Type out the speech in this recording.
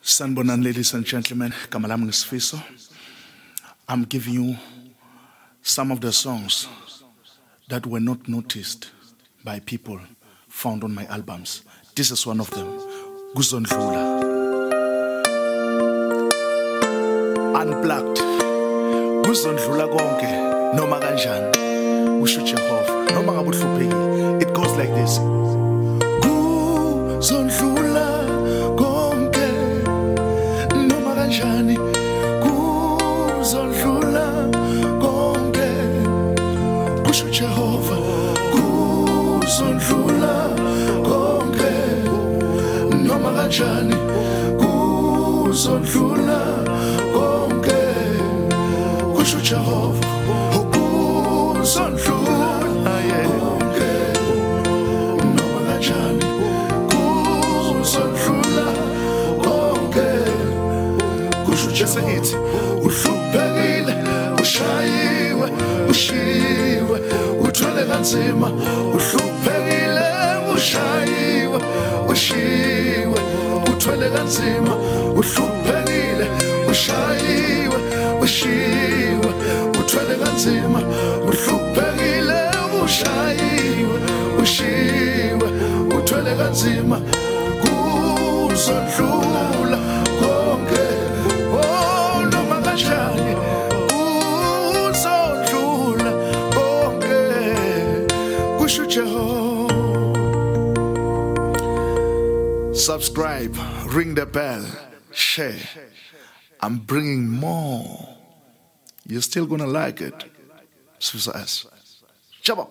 Sanibonani, ladies and gentlemen. Igama lami Sfiso. I'm giving you some of the songs that were not noticed by people found on my albums. This is one of them. Kuzondlula. Unplugged. Kuzondlula konke noma kanjani. Usho Jehova noma ngabe uhluphekile. It goes like this. Kuzondlula konke noma kanjani. Kuzondlula konke. Usho Jehova. Kuzondlula konke noma kanjani. Kuzondlula konke. Usho Jehova. Kuzondlula konke noma kanjani. Kuzondlula konke. Kusho Jehova. Uhluphekile, ushayiwe, ushiwe, uthwele kanzima. Uhluphekile, ushayiwe, ushiwe, uthwele kanzima. Uhluphekile, ushayiwe, ushiwe, uthwele kanzima. Uhluphekile, ushayiwe, ushiwe, uthwele kanzima. Kuzondlula konke, oh noma kanjani. Kuzondlula konke, kusho Jehova. Subscribe, ring the bell, share. I'm bringing more. You're still gonna like it. Sfiso. Chabo.